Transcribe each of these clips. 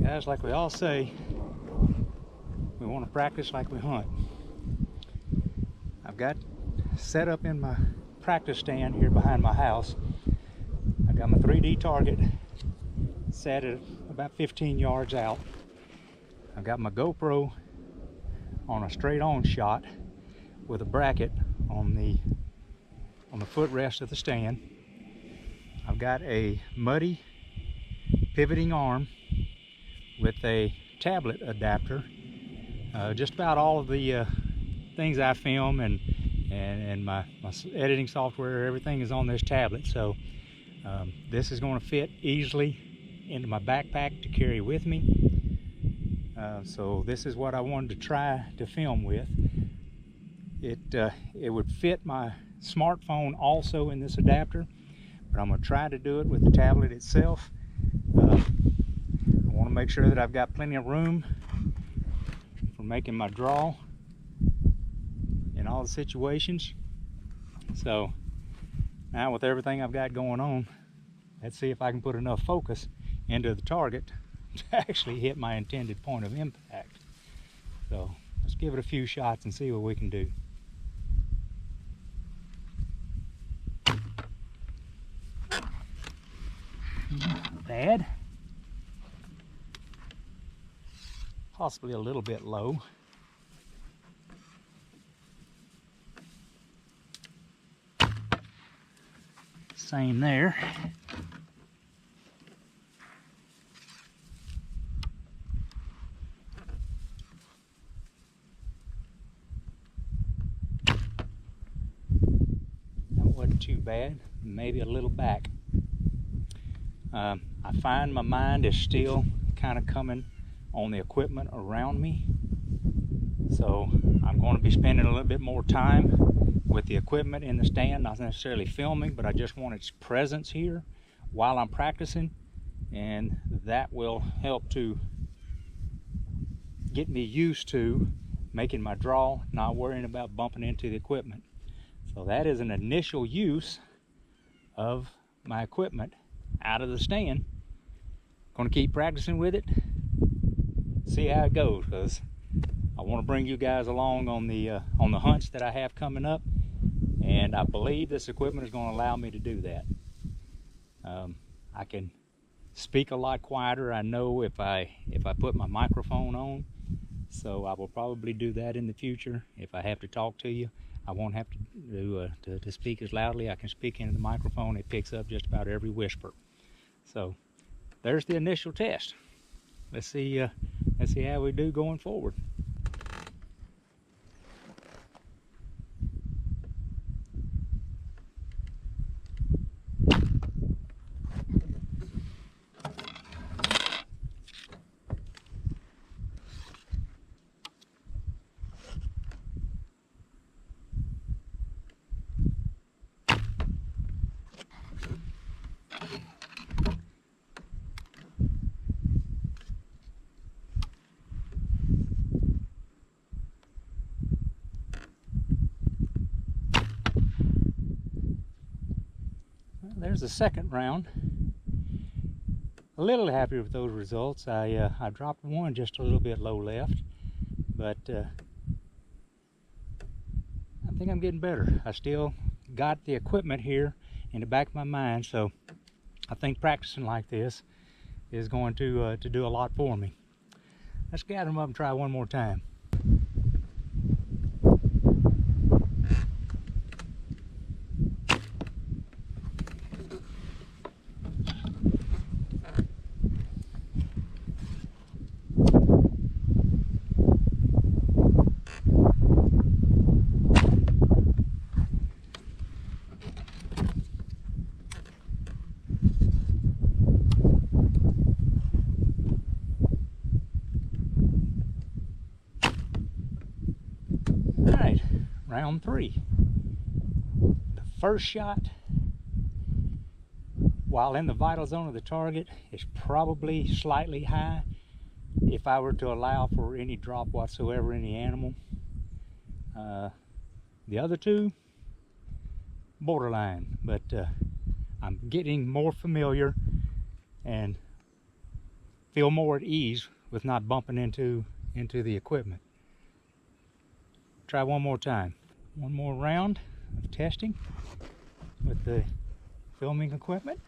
Guys, like we all say, we want to practice like we hunt. I've got set up in my practice stand here behind my house. I got my 3D target set at about 15 yards out. I've got my GoPro on a straight on shot with a bracket on the footrest of the stand. I've got a Muddy pivoting arm with a tablet adapter. Just about all of the things I film and my editing software, everything is on this tablet. So this is going to fit easily into my backpack to carry with me. So this is what I wanted to try to film with. It would fit my smartphone also in this adapter, but I'm going to try to do it with the tablet itself. I want to make sure that I've got plenty of room for making my draw in all the situations. So now with everything I've got going on, let's see if I can put enough focus into the target to actually hit my intended point of impact. So let's give it a few shots and see what we can do. Bad. Possibly a little bit low. Same there. That wasn't too bad. Maybe a little back. I find my mind is still kind of coming on the equipment around me. So I'm going to be spending a little bit more time with the equipment in the stand, not necessarily filming, but I just want its presence here while I'm practicing, and that will help to get me used to making my draw, not worrying about bumping into the equipment. So that is an initial use of my equipment out of the stand. Going to keep practicing with it, see how it goes, because I want to bring you guys along on the hunts that I have coming up, and I believe this equipment is going to allow me to do that. I can speak a lot quieter, I know, if I put my microphone on, so I will probably do that in the future. If I have to talk to you, I won't have to speak as loudly. I can speak into the microphone. It picks up just about every whisper. So there's the initial test. Let's see how we do going forward. There's the second round. A little happy with those results. I dropped one just a little bit low left, but I think I'm getting better. I still got the equipment here in the back of my mind, so I think practicing like this is going to do a lot for me. Let's gather them up and try one more time. Alright, round three. The first shot, while in the vital zone of the target, is probably slightly high if I were to allow for any drop whatsoever in the animal. The other two, borderline, but I'm getting more familiar and feel more at ease with not bumping into the equipment. Try one more time. One more round of testing with the filming equipment.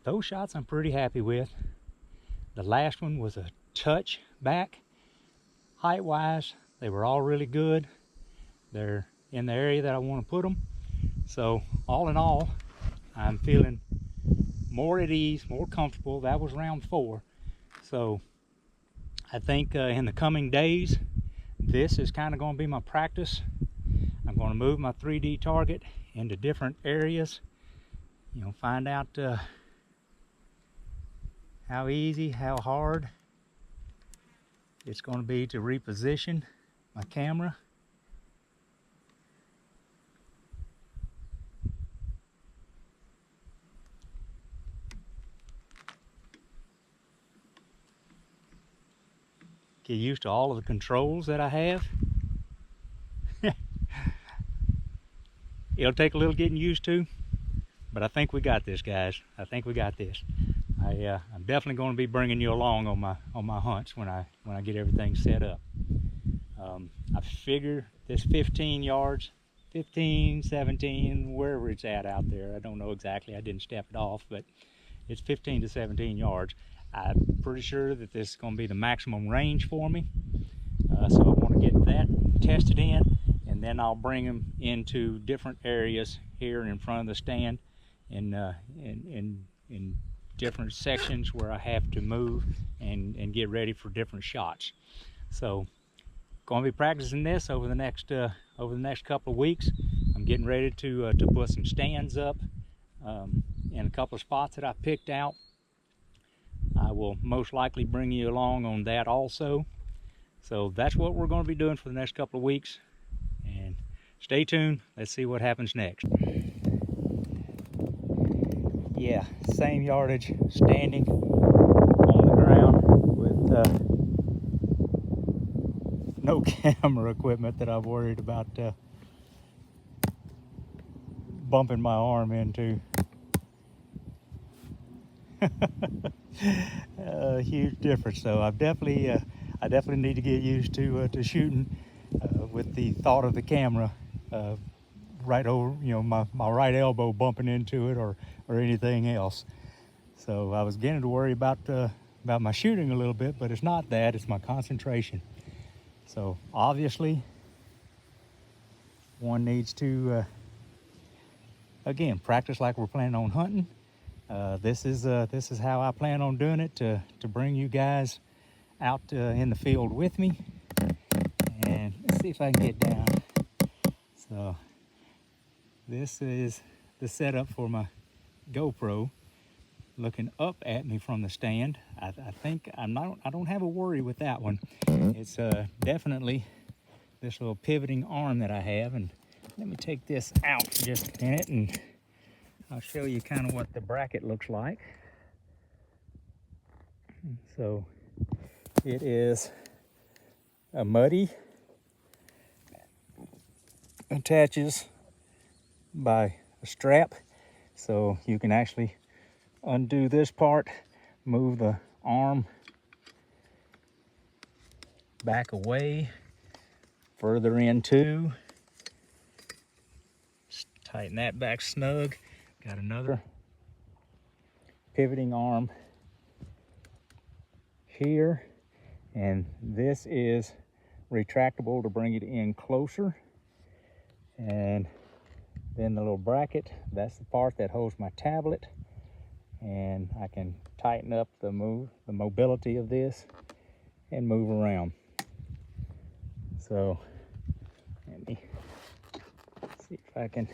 Those shots I'm pretty happy with. The last one was a touch back. Height-wise, they were all really good. They're in the area that I want to put them. So all in all, I'm feeling more at ease, more comfortable. That was round 4. So I think in the coming days, this is kind of going to be my practice. I'm going to move my 3D target into different areas. You know, find out how easy, how hard it's going to be to reposition my camera. Get used to all of the controls that I have. It'll take a little getting used to, but I think we got this, guys. I think we got this. I'm definitely going to be bringing you along on my hunts when I get everything set up. I figure this 15 yards, 15, 17, wherever it's at out there. I don't know exactly. I didn't step it off, but it's 15 to 17 yards. I'm pretty sure that this is going to be the maximum range for me. So I want to get that tested in, and then I'll bring them into different areas here in front of the stand in different sections where I have to move and get ready for different shots. So going to be practicing this over the next couple of weeks. I'm getting ready to put some stands up in a couple of spots that I picked out. I will most likely bring you along on that also. So that's what we're going to be doing for the next couple of weeks. And stay tuned. Let's see what happens next. Yeah, same yardage, standing on the ground with no camera equipment that I've worried about bumping my arm into. Huge difference. So I definitely need to get used to shooting with the thought of the camera right over, you know, my right elbow bumping into it or anything else. So I was beginning to worry about my shooting a little bit, but it's not that, it's my concentration. So obviously one needs to again practice like we're planning on hunting. This is how I plan on doing it, to bring you guys out in the field with me. And let's see if I can get down. So this is the setup for my GoPro, looking up at me from the stand. I think I don't have a worry with that one. It's definitely this little pivoting arm that I have. And let me take this out for just a minute and I'll show you kind of what the bracket looks like. So it is a muddy, attaches by a strap, so you can actually undo this part, move the arm back away, further into, tighten that back snug. Got another pivoting arm here, and this is retractable to bring it in closer. And then the little bracket, that's the part that holds my tablet, and I can tighten up the mobility of this and move around. So let me see if I can.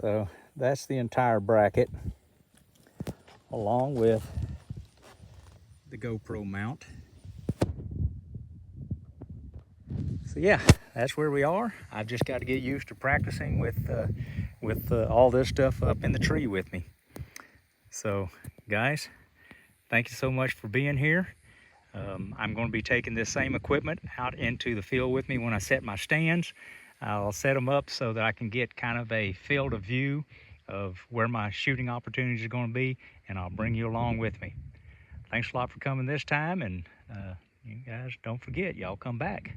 So that's the entire bracket, along with the GoPro mount. So yeah, that's where we are. I've just got to get used to practicing with all this stuff up in the tree with me. So guys, thank you so much for being here. I'm going to be taking this same equipment out into the field with me when I set my stands. I'll set them up so that I can get kind of a field of view of where my shooting opportunities are going to be, and I'll bring you along with me. Thanks a lot for coming this time, and you guys don't forget, y'all come back.